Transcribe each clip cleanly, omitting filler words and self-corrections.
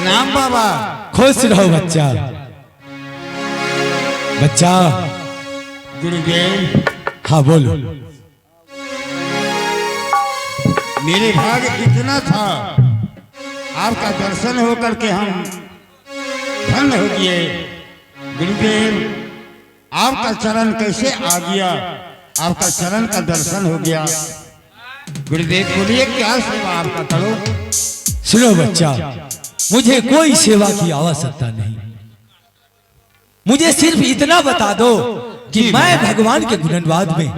प्रणाम बाबा। खुश रहो बच्चा। बच्चा। गुरुदेव। हाँ बोलो। मेरे भाग्य इतना था, आपका दर्शन होकर के हम धन्य हो गए। गुरुदेव, आपका चरण कैसे आ गया, आपका चरण का दर्शन हो गया। गुरुदेव बोलिए क्या सेवा आपका करो। सुनो बच्चा, मुझे कोई सेवा की आवश्यकता नहीं। मुझे सिर्फ इतना बता दो कि मैं भगवान के गुणगान में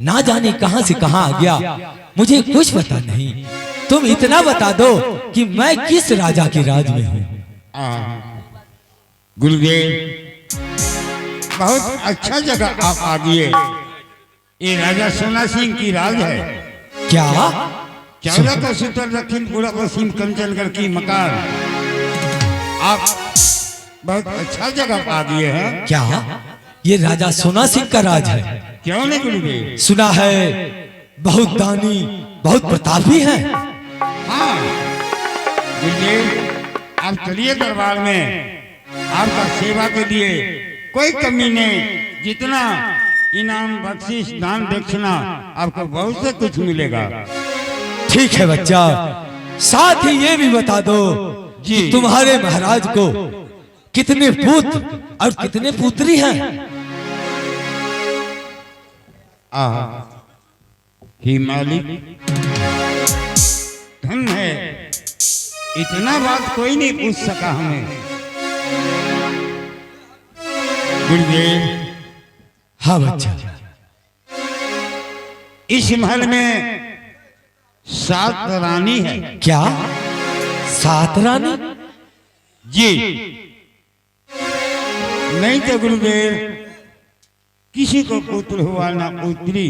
ना जाने कहां से कहां आ गया, मुझे कुछ पता नहीं। तुम इतना बता दो कि मैं किस राजा के राज में हूँ। गुरुदेव, बहुत अच्छा जगह आप आ गए। ये राजा सोना सिंह की राज है। क्या? 14 का सूत्र दक्षिण पूरा पश्चिम कंचनगढ़ की मकान। आप बहुत अच्छा जगह आ गए हैं। क्या ये राजा सोना सिंह का राज है? क्यों नहीं गुरुदेव? सुना है बहुत दानी, बहुत प्रतापी है। हाँ गुरुदेव, आप चलिए दरबार में। आपका सेवा के लिए कोई कमी नहीं। जितना इनाम बख्शिश दान दक्षिणा आपको बहुत से कुछ मिलेगा। ठीक है बच्चा, साथ ही ये भी बता दो कि तुम्हारे महाराज को कितने पुत्र और कितने पुत्री हैं? ही मालिक धन है, इतना बात कोई नहीं पूछ सका हमें। गुरुदेव। हाँ बच्चा। इस महल में 7 रानी है। क्या 7 रानी? जी नहीं तो गुरुदेव, किसी को पुत्र हुआ ना पुत्री।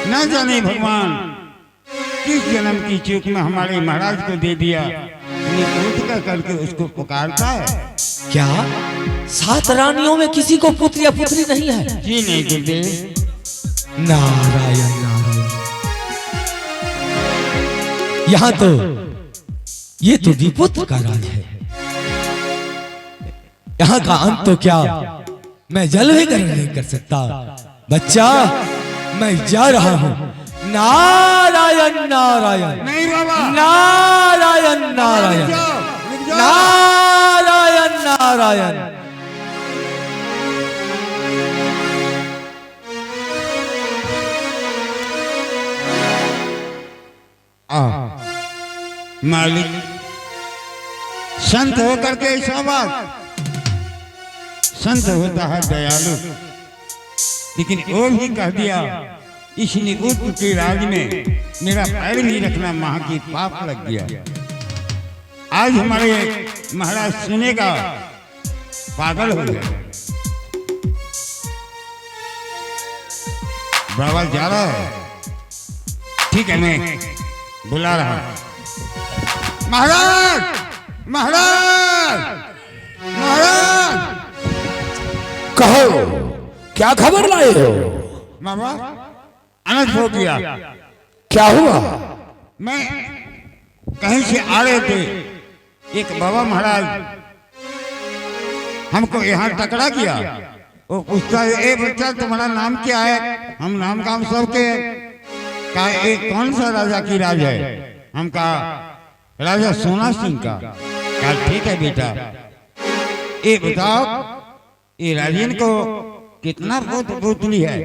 ना जाने भगवान किस जन्म की चूक में हमारे महाराज को दे दिया, पुत्र का करके उसको पुकारता है। क्या 7 रानियों में किसी को पुत्र या पुत्री नहीं है? जी नहीं गुरुदेव। नारायण नारायण। यहाँ तो ये तो विपुत्र का राज है। यहाँ का अंत तो क्या मैं जल भी ग्रहण नहीं कर सकता। बच्चा, मैं जा रहा हूँ। नारायण नारायण। नहीं बाबा। नारायण नारायण। नारायण नारायण। मालिक, संत होकर के ऐसा बात। संत होता है दयालु, लेकिन वो भी कह दिया इस निकुत के राज में मेरा पैर नहीं रखना महा की पाप लग गया। आज हमारे महाराज सुनेगा, पागल हो गया। बाबा जा रहा है। ठीक है, मैं बुला रहा हूं। महाराज, महाराज, महाराज। कहो, क्या खबर लाए हो? बाबा अनर्थ हो गया। क्या हुआ? मैं कहीं से आ रहे थे, एक बाबा महाराज हमको यहाँ टकरा किया। वो पूछता है, ए बच्चा तुम्हारा नाम क्या है? हम नाम काम सबके कहा, एक कौन सा राजा की राज है? हम कहा राजा सोना सिंह का। कहा ठीक है बेटा, ये बताओ ये राजेन को कितना पुत्र पुत्री है?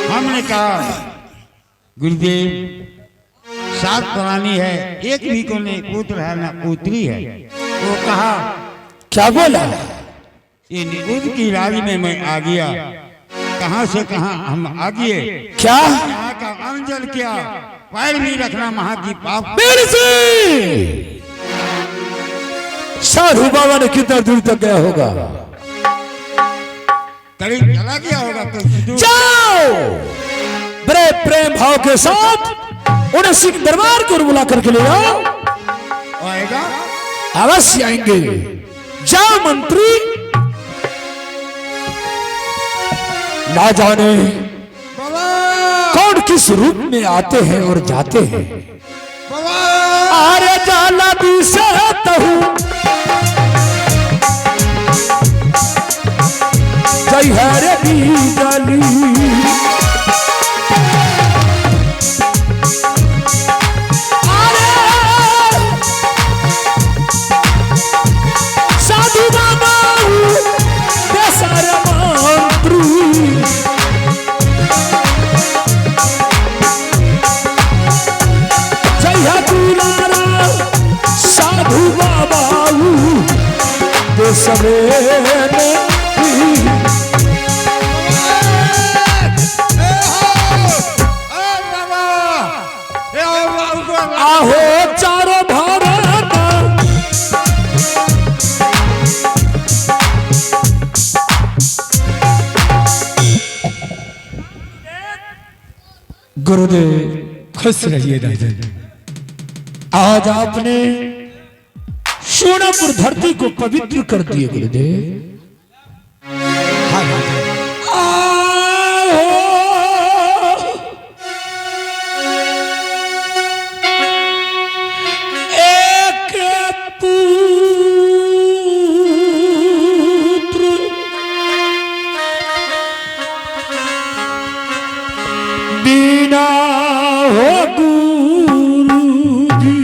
हमने कहा गुरुदेव 7 प्राणी है, एक भी को नहीं पुत्र है ना पुत्री है। वो कहा क्या बोला? ये निकुंज की राज में मैं आ गया। कहां से कहां हम आ गए। क्या? यहाँ का अंजल क्या, पैर नहीं रखना महा की पाप। साधु बाबा ने कितना दूर तक गया होगा? करीब चला गया होगा। जाओ, बड़े प्रेम भाव के साथ उन्हें सिंह दरबार को बुला करके ले आओ। आएगा? अवश्य आएंगे। जाओ मंत्री। ना जाने कौन किस रूप में आते हैं और जाते हैं। बाबा अरे जाला दिशा तहु सवेरे आहो चारों भारत गुरुदेव खुश रहिए राजन। आज आपने सोनापुर धरती को पवित्र कर दिए गुरुदेव। हाँ राजन। एक पुत्र बिना हो गुरु जी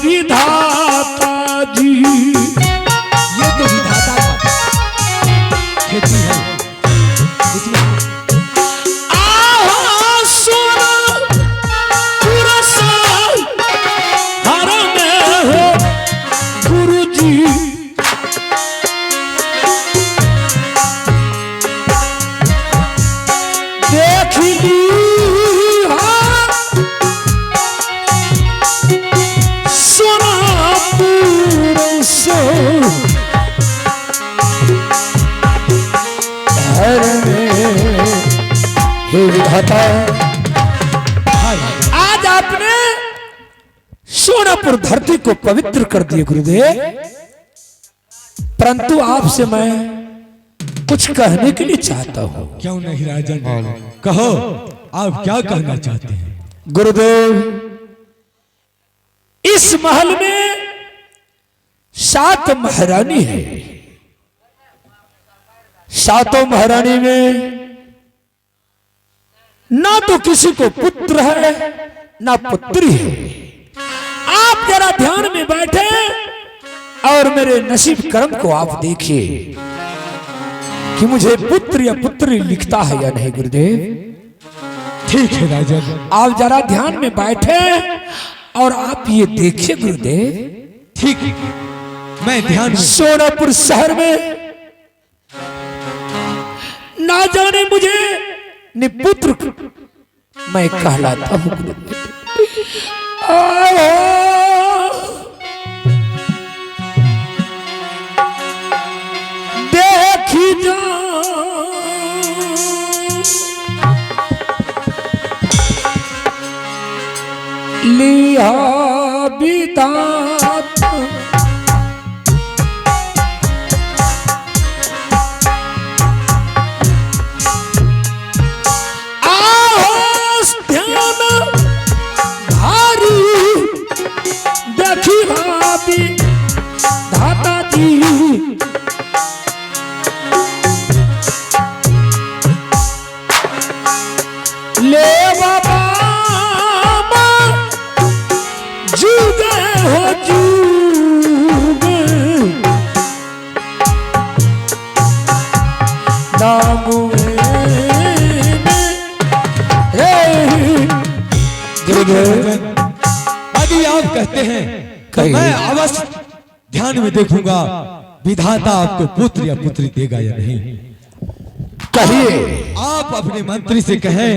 विधाता जी। ये तो विधाता का खेती है इसमें गुरु जी देख ली विधाता। आज आपने सोनापुर धरती को पवित्र कर दिए गुरुदेव, परंतु आपसे मैं कुछ कहने के लिए चाहता हूं। क्यों नहीं राजन, कहो आप क्या कहना चाहते हैं। गुरुदेव, इस महल में 7 महारानी है। 7 महारानी में ना तो किसी को पुत्र है ना पुत्री है। आप जरा ध्यान में बैठे और मेरे नसीब कर्म को आप देखिए कि मुझे पुत्र या पुत्री लिखता है या नहीं। गुरुदेव ठीक है राजन, आप जरा ध्यान में बैठे और आप ये देखिए गुरुदेव। ठीक, मैं ध्यान में। सोनापुर शहर में ना जाने मुझे निपुत्र मैं कहलाता हूं। देखी जा लिया विधाता, धाता जी ले बाबा जुगे हो जुगे यदि आप कहते हैं तो मैं अवश्य ध्यान में देखूंगा विधाता आपको पुत्र या पुत्री देगा या नहीं। कहिए। आप अपने मंत्री से कहें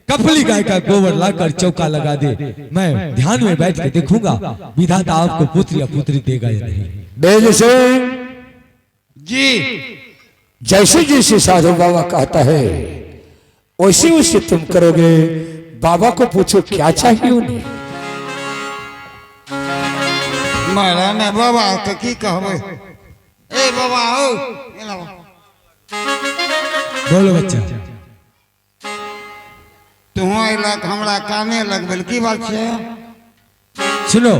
कफली गाय का गोबर लाकर चौका लगा दे। मैं ध्यान में बैठ के देखूंगा विधाता आपको पुत्र या पुत्री देगा या नहीं। बेल सिंह, जी जैसे जैसे साधु बाबा कहता है वैसे वैसे तुम करोगे। बाबा को पूछो क्या चाहिए उन्हें। मारा ना बाबा तो की कहबे। ए बाबा हो एला बोलो बच्चा। तू एला हमरा काने लगबल की बात है। सुनो,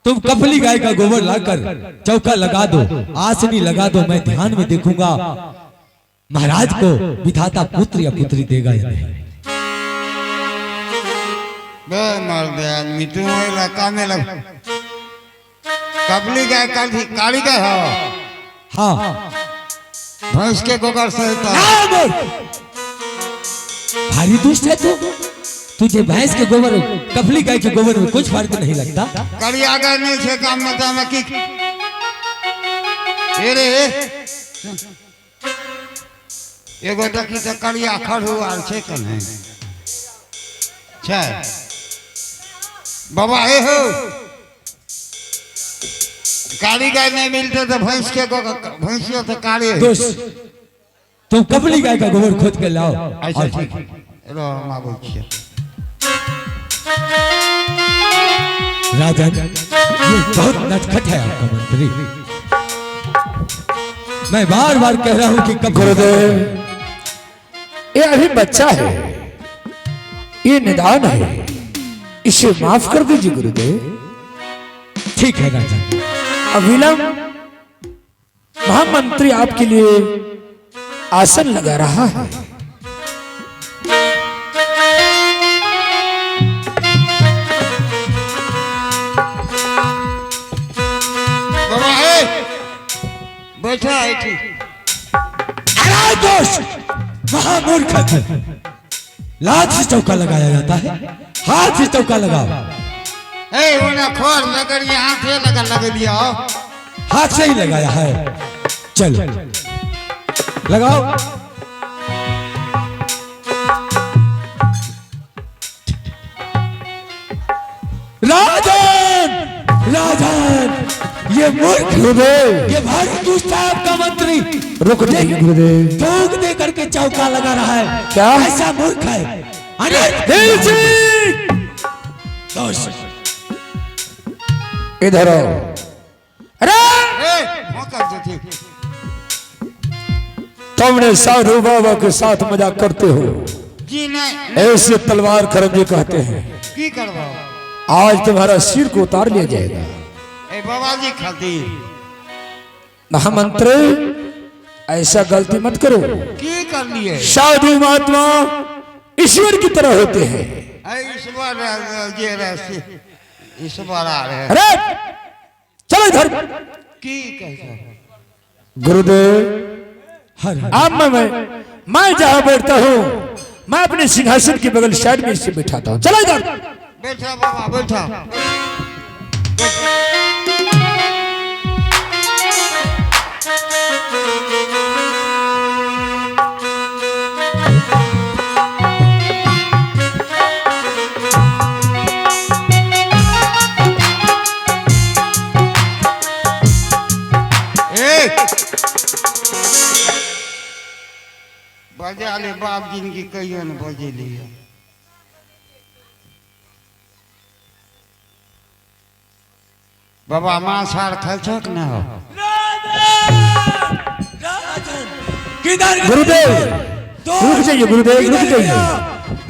तुम कफली गाय का गोबर लाकर चौका लगा दो, आसनी लगा दो। मैं ध्यान में देखूंगा महाराज को विधाता पुत्र या पुत्री देगा या नहीं। बे मार दे आदमी तू एला काने लग। कबली गाय काली गाय हो। हाँ, भैंस के गोबर से तो भारी दुष्ट है तू। तुझे भैंस के गोबर कफली गाय के गोबर में कुछ फर्क नहीं लगता। करिया गाय नहीं छे काम में तो की ए रे एगो देखी तो करिया खड़ू आर छे कने छे बाबा ए हो। काली गाय नहीं मिलते तो भैंस के भैंसियों तो काली दोस्त, तुम कफली गाय का गोबर खोद के लाओ। अच्छा ठीक है रो हम आबै छियै। राजन, ये बहुत नटखट है आपका मंत्री। मैं बार बार कह रहा हूं कि गुरुदेव, ये अभी बच्चा है, ये निदान है, इसे माफ कर दीजिए गुरुदेव। ठीक है राजन। अविलंब महामंत्री आपके लिए आसन लगा रहा है। बाबा ए बैठा है ठीक। अरे दोस्त, महामूर्ख है। लात से चौका लगाया जाता है, हाथ से चौका लगाओ। ए उन्हें खोल लगर यहाँ से लगा दिया। हाथ से ही लगाया है। चलो लगाओ। राजन, राजन, ये मूर्ख, गुरुदेव ये भारी दुष्ट है आपका मंत्री। रुक जाइए गुरुदेव। ठोक दे करके चौका लगा रहा है। क्या? ऐसा मूर्ख है। अरे दिल सिंह, दोस्त, इधर आओ। अरे ए मौका दे ठीक। तुमने साधु बाबा के साथ मजाक करते हो। जी नहीं ऐसे तलवार खरंजे कहते हैं। की करवाओ। आज तुम्हारा सिर को उतार लिया जाएगा। ए बाबा जी खातिर महामंत्री, ऐसा गलती मत करो। की कर लिए। साधु महात्मा ईश्वर की तरह होते हैं। ए ईश्वर जे रहे ईश्वर आ रहे। अरे चलो इधर। की कैसा गुरुदेव, हर अब मैं जहां बैठता हूँ, मैं अपने सिंहासन के बगल साइड में इसे बिठाता हूँ। चलो इधर। बैठा बाबा बैठा। बजा ले बाप जिनकी कहियो न बजे लिया। बाबा मांस हार खाई छक न हो। किधर गुरुदेव रुक जाइए। गुरुदेव रुक जाइए।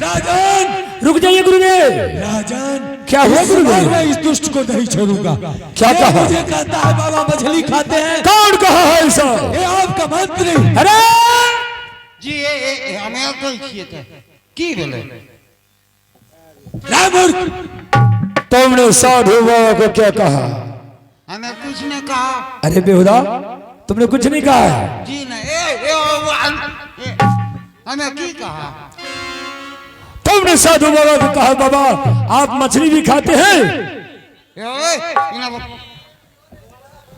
राजन, रुक जाइए गुरुदेव। राजन, क्या हुआ गुरुदेव? मैं इस दुष्ट को नहीं छोड़ूंगा। क्या कहा? मुझे कहता है बाबा मछली खाते हैं। कौन कहा है ऐसा? ये आपका मंत्री। अरे जी ए हमें तो छिए थे की बोले। रामूर्ख, तुमने साधु बाबा को क्या कहा? हमें कुछ ने कहा। अरे बेहुदा, तुमने कुछ नहीं कहा है। जी नहीं हमें की कहा। तुमने साधु बाबा को कहा बाबा आप मछली भी खाते हैं?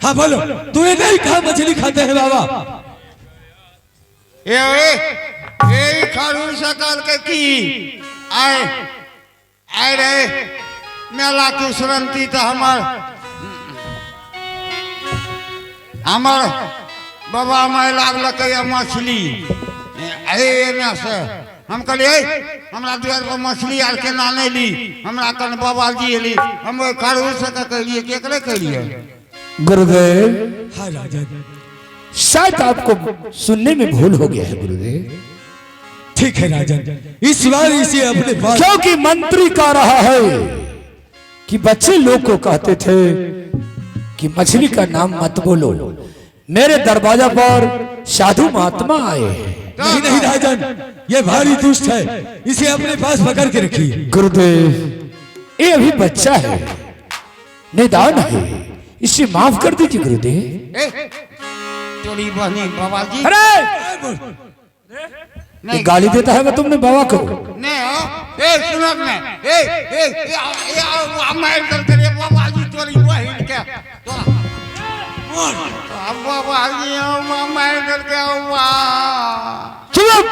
हाँ बोलो, तूने नहीं कहा मछली खाते हैं बाबा? ए खाड़ू सकल के की आए आए रे मेला की सुरंती तो हमार बाबा मैं लागल के मछली ए से हम कहलिए हमरा द्वार पर मछली आर के नाने ली हमरा कन बाबा जी एली हम ओइ खाड़ू सका कहलिए केकरे कहलिए गुरुदेव हाँ राजन, शायद आपको सुनने में भूल हो गया है गुरुदेव। ठीक है राजन, इस बार इसे अपने पास क्योंकि मंत्री कह रहा है कि बच्चे लोग को कहते थे कि मछली का नाम मत बोलो, मेरे दरवाजा पर साधु महात्मा आए हैं। नहीं नहीं राजन, ये भारी दुष्ट है, इसे अपने पास पकड़ के रखिए। गुरुदेव ये अभी बच्चा है, निदान है, इसे माफ कर दीजिए गुरुदेव। चोरी बहनी बाबा जी अरे नहीं गाली देता है तुमने बाबा को। नहीं हो ए सुनो ना ए मैं इधर करे बाबा जी चोरी बहनी के अब बाबा जी मैं इधर के वाह चुप,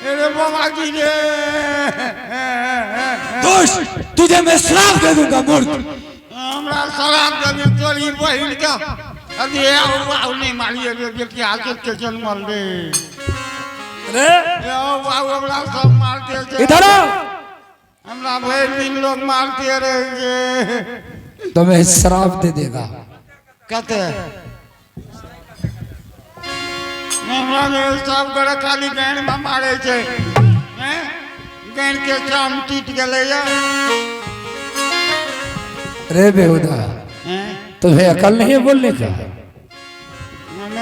अरे बाबा जी रे दोस्त, तुझे मैं श्राप दे दूंगा मूर्ख। हमरा शराब दे चोरी बहन का अरे वाह नहीं मारिए बेटी आके के जन्मल रे अरे वाह हमरा सब मारते थे इधर आओ। हमरा भाई दिन लोग मारते रहे तुम्हें शराब दे देगा। कहते हमरा ने सब करे खाली गैन में मारे छे हैं गैन के चाम टूट गेले या रे बेहुदा, हैं तुम्हें अकल नहीं है बोलने का?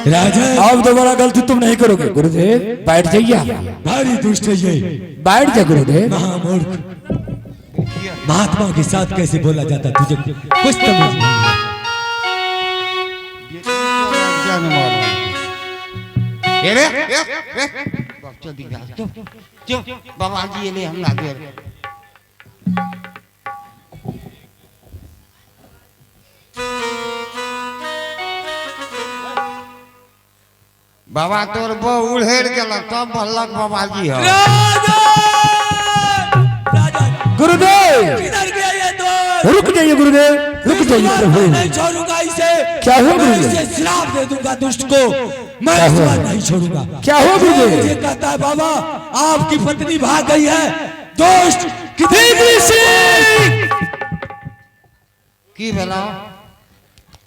राजन, अब दोबारा गलती तुम नहीं करोगे। गुरुदेव बैठ जाइए आप। भारी दुष्ट है ये बैठ जा गुरुदेव। महामूर्ख। महात्मा के साथ कैसे बोला जाता, तुझे कुछ समझ नहीं है। अरे बच्चा दिखा चुप बाबा जी ले हम लागे बाबा तोर बो उड़ेर गेल तब भल्लक बाबा जी हो गुरुदेव किधर गया ये दोस्त? रुक जाइए गुरुदेव, रुक जाइए प्रभु। नहीं छोड़ूंगा इसे। क्या हुआ मैं गुरुदेव? इसे श्राप दे दूंगा दुष्ट को, मैं क्या इस हुआ? बार नहीं छोड़ूंगा। क्या हुआ गुरुदेव? मुझे कहता है बाबा आपकी पत्नी भाग गई है। दोस्त दीदी सिंह! की भेला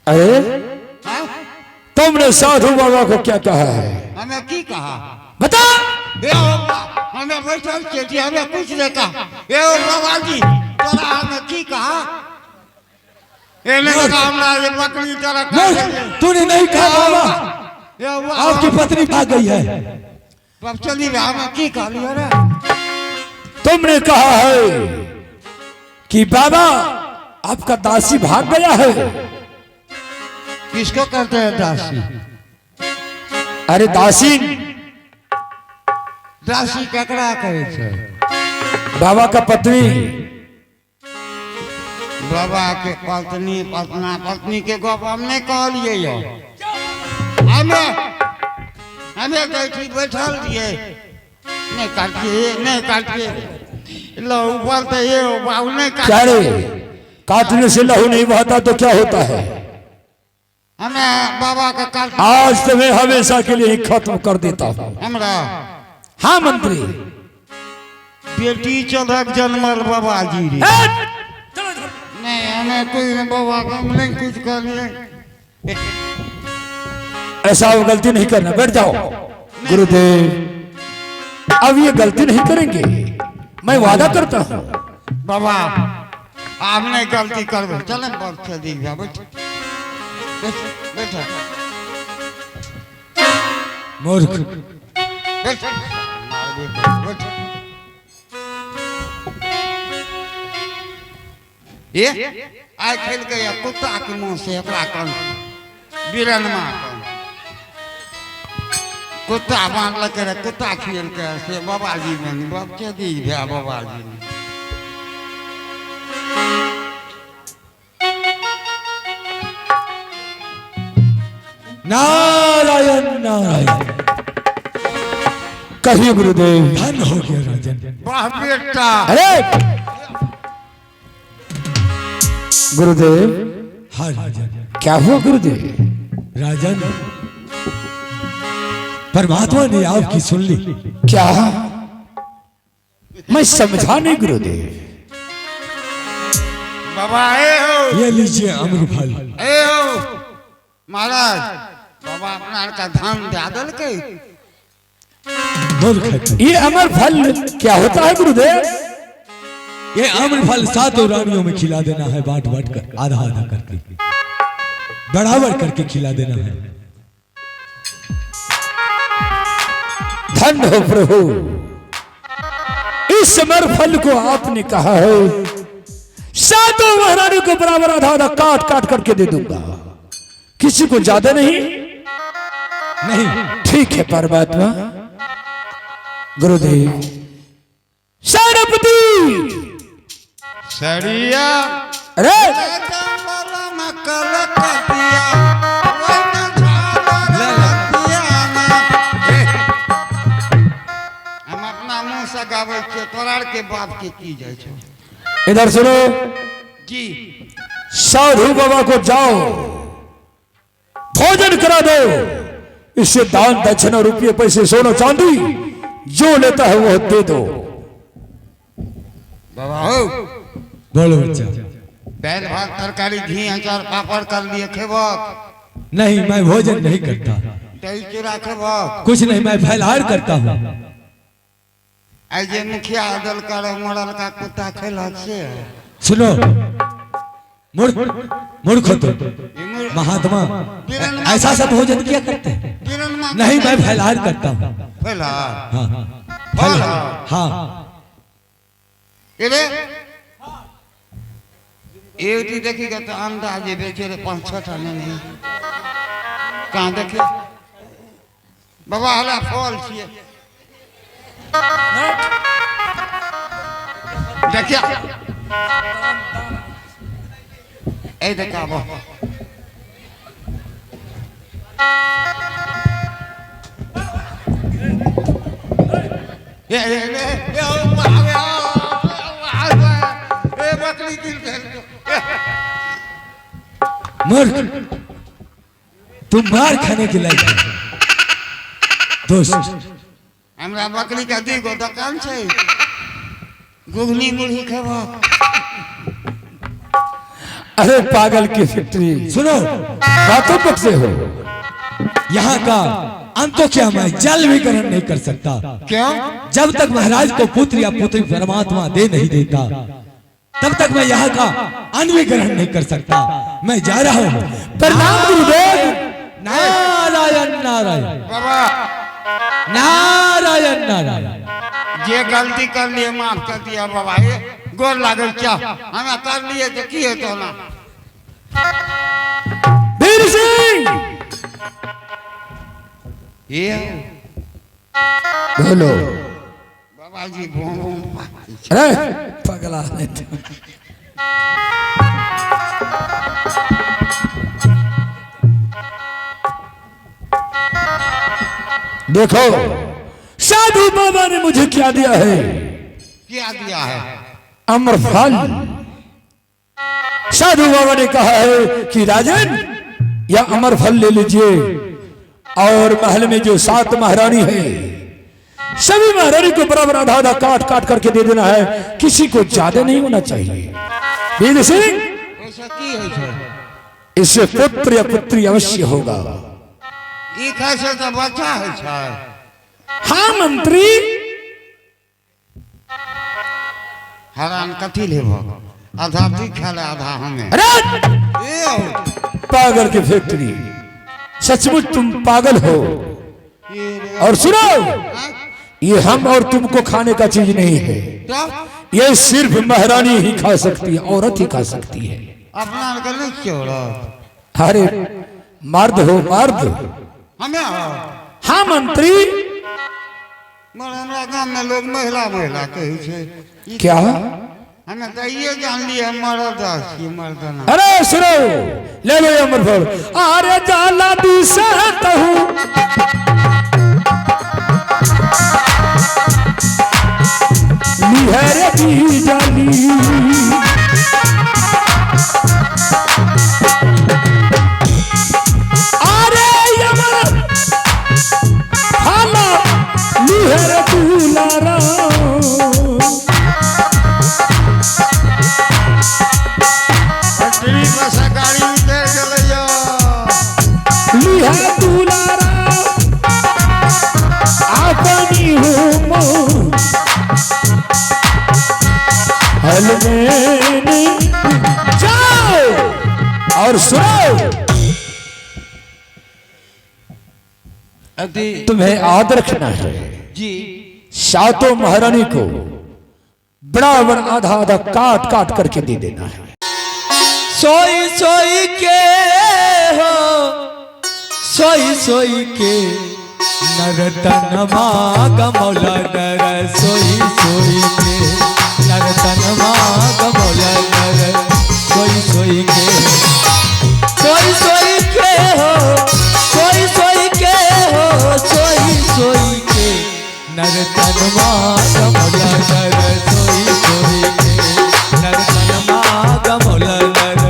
अरे हाँ? तुमने साधु बाबा को क्या कहा है? हमें की कहा बता। हमें बैठल चेटी हमें कुछ नहीं कहा ए बाबा जी तोरा हमें की कहा ए नहीं कहा हमरा ये बकरी तरह नहीं, तूने नहीं कहा बाबा आपकी पत्नी भाग गई है। अब चली हमें की कहा लिया रे तुमने कहा है कि बाबा आपका दासी भाग गया है। किसको कहते हैं दासी अरे दासी दासी केकरा कहे छे बाबा का पत्नी। बाबा के पत्नी पत्नी के गप हम नहीं कहलिए यो हमें बैठी बैठल दिए नहीं काटिए लो बोलते ये बाबू नहीं क्या रे, काटने से लहू नहीं बहता तो क्या होता है? हमें बाबा का काट आज तुम्हें हमेशा के लिए खत्म कर देता हूँ। हमरा हाँ मंत्री। बेटी चौधक जन्मल बाबा जी रे नहीं हमें कोई बाबा का नहीं कुछ कर लिए ऐसा वो गलती नहीं करना, बैठ जाओ। गुरुदेव अब ये गलती नहीं करेंगे, मैं वादा करता हूँ। बाबा आपने गलती कर दो चले बहुत दी बैठो मूर्ख, ये आज खेल गया कुत्ता के मुंह से अपना कौन बीरनमा कौन कुत्ता बांध लगे रे कुत्ता खेल के से बाबा जी में बच्चे दी भैया बाबा जी ने नारायण नारायण। कहिए गुरुदेव। धन हो गया राजन। वाह बेटा। अरे गुरुदेव। हाँ राजन। क्या हुआ गुरुदेव? राजन, परमात्मा ने आपकी सुन ली। क्या? मैं समझा नहीं गुरुदेव। बाबा ए हो, ये लीजिए अम्रफल। ए हो महाराज, बाबा अपना का धान दे दल के। मूर्ख। ये अमर फल क्या होता है गुरुदेव? ये अम्रफल 7 रानियों में खिला देना है, बांट बांट कर, आधा आधा करके, बराबर करके खिला देना है। धन हो प्रभु, इस अमर फल को आपने कहा है 7 महारानी को बराबर आधा आधा काट काट करके दे दूंगा, किसी को ज्यादा नहीं। नहीं ठीक है परमात्मा। गुरुदेव। सेनापति। सरिया अरे हम अपना मुंह से गावे छियै, तोरा के बाप के की जाय छौ। इधर सुनो जी। साधु बाबा को जाओ भोजन करा दो, इससे दान दक्षिणा रुपये पैसे सोना चांदी जो लेता है वो दे दो। बाबा हो, बोलो बच्चा। दाल भात तरकारी घी अचार पापड़ कर लिए खेबक? नहीं, मैं भोजन नहीं करता। दही चूड़ा खेबक? कुछ नहीं, मैं फलहार करता हूँ। आई जे मुखिया दल कर मरल का कुत्ता खेलक से। सुनो मूर्ख, मूर्ख हो तुम। महात्मा ऐसा सब भोजन किया करते हैं? नहीं, मैं फलहार करता हूँ। फलहार? हाँ फलहार? हाँ। इरे एटी देखिएगा तो अंदाजे बेचे रे 5-6 टा नहीं। कहाँ देखे बाबा हला फल छिए देखिए। ए देखा बा ये बकरी दिल मूर्ख, तुम मार खाने के लायक हो। दोस्त, हमरा बकरी का 2 गो दुकान छै, गुगनी मुढ़ी खेबो। अरे पागल की फैक्ट्री, सुनो, बातों पक से हो। यहाँ का अंतों क्या मैं जल भी ग्रहण नहीं कर सकता। क्यों? जब तक महाराज को पुत्र या पुत्री परमात्मा दे नहीं देता, तब तक मैं यहाँ का अन्न भी ग्रहण नहीं कर सकता। मैं जा रहा हूँ। प्रणाम गुरुदेव। नारायण नारायण बाबा नारायण नारायण। जे गलती कर लिए माफ कर दिया बाबा। ये गोर लागल क्या हमें कर लिए तो की है तो ना। वीर सिंह ये बोलो। बाबा जी भूम अरे पगला है तू। देखो साधु बाबा ने मुझे क्या दिया है? क्या दिया है? अमर फल। साधु बाबा ने कहा है कि राजन यह अमर फल ले लीजिए और महल में जो 7 महारानी है सभी महारानी को बराबर आधा आधा काट काट करके दे देना है, किसी को ज्यादा नहीं होना चाहिए। वीर सिंह ऐसा की है सर? इससे पुत्र या पुत्री अवश्य होगा। ई कैसे तो बच्चा है सर? हाँ मंत्री। हरान कथी लेबो? आधा तू खा ले आधा हमें। अरे ए पागल की फैक्ट्री, सचमुच तुम पागल हो। और सुनो, ये हम और तुमको खाने का चीज नहीं है, ये सिर्फ महारानी ही खा सकती है, औरत ही खा सकती है। अपना कर ले छोड़ो। अरे मर्द हो मर्द। हमें हाँ मंत्री। मगर हमरा गांव में लोग महिला महिला कहै छै। क्या? हमें तो ये जान लिया मर्द छी मर्दना। अरे सुनो, ले लो ये अमर फल। अरे जाला दिशा कहूं दी जाली अरे यमन हाला लिहर दुलारा पटरी पर से गाड़ी उतर चलैया लिहर दुलारा अपनी हो हल में जाओ और सुनो तुम्हें याद रखना है जी सातों महारानी को बड़ा बड़ा आधा आधा काट काट करके दे देना है सोई सोई के हो सोई सोई के नरतनमा गमौला नर सोई सोई के नरतनमा गमौला नर सोई सोई के सोई सोई के हो सोई सोई के हो सोई सोई के नरतनमा गमौला नर सोई सोई के नरतनमा गमौला नर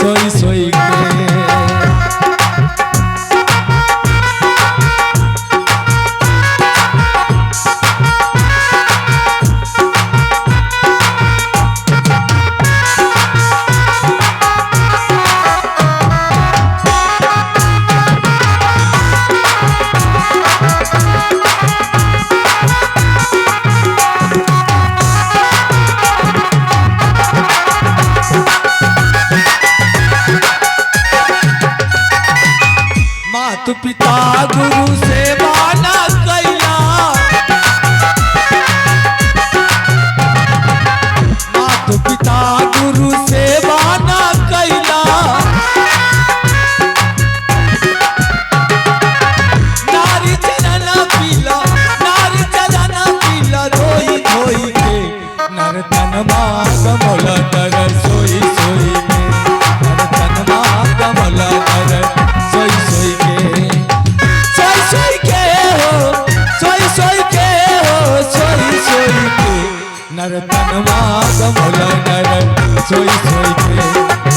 सोई सोई के मातु पिता गुरु से बाना कैला मातु पिता गुरु से बाना कैला नारी चरण पीला धोई धोई के नरतन माग मोला नर सोई सोई के नरतन माग मोला नर सोई सोई के सोई सोई के हो सोई सोई के हो सोई सोई के नरतन माग मोला नर सोई सोई के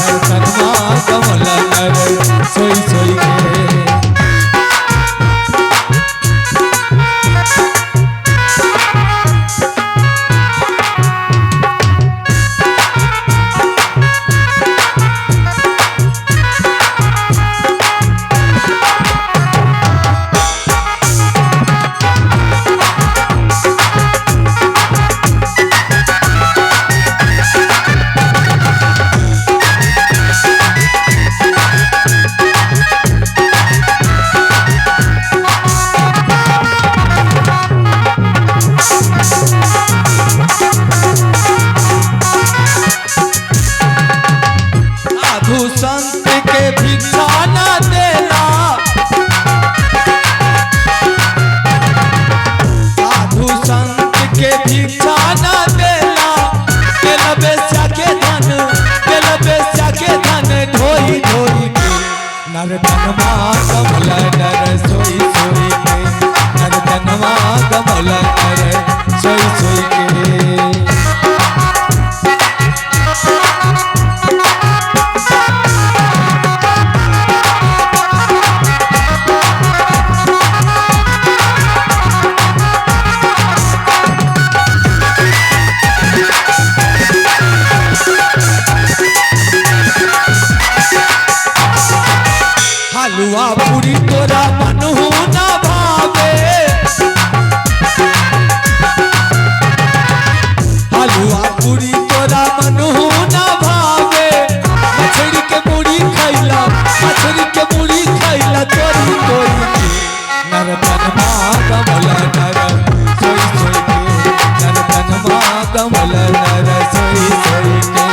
नरतन माग मोला नर सोई सोई के संत के भिक्षा न देला साधु संत के भिक्षा न देला केला बेचा के धन ढोई ढोई के नरतनमा कमला नर सोई सोई के नरतनमा कमला नर सोई सोई के हलवा पूरी तोरा मनहु ना भावे हलवा पूरी तोरा मनहु ना भावे मछली के मुड़ी खैला तोरी तोरी नरतन माग मोला नर सोई सोई के नरतन माग मोला नर सोई सोई के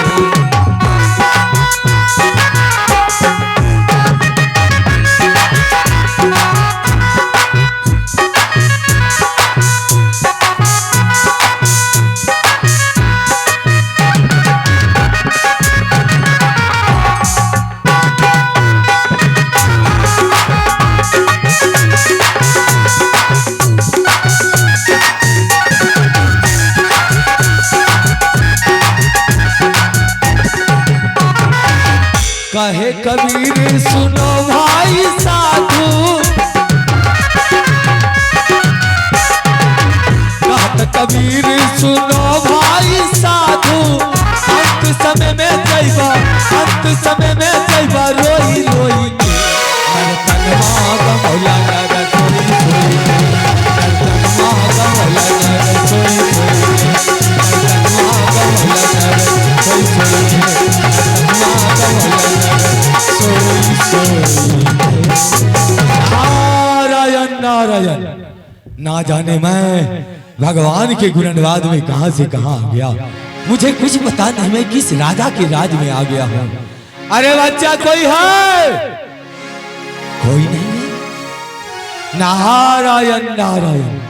कहे कबीर सुनो भाई साधु, कहत कबीर सुनो भाई साधु, अंत समय में जइबा, अंत समय में जइबा रोई रोई के, नरतनवा गमौला नर सोई सोई के, नरतनवा गमौला नर सोई सोई के, नरतनवा गमौला नर सोई सोई के, नरतनवा गमौला नर सोई सोई के। नारायण नारायण। ना जाने मैं भगवान के गुणवाद में कहां से कहां आ गया, मुझे कुछ पता नहीं मैं किस राजा के राज में आ गया हूं। अरे बच्चा कोई है? कोई नहीं। नारायण नारायण।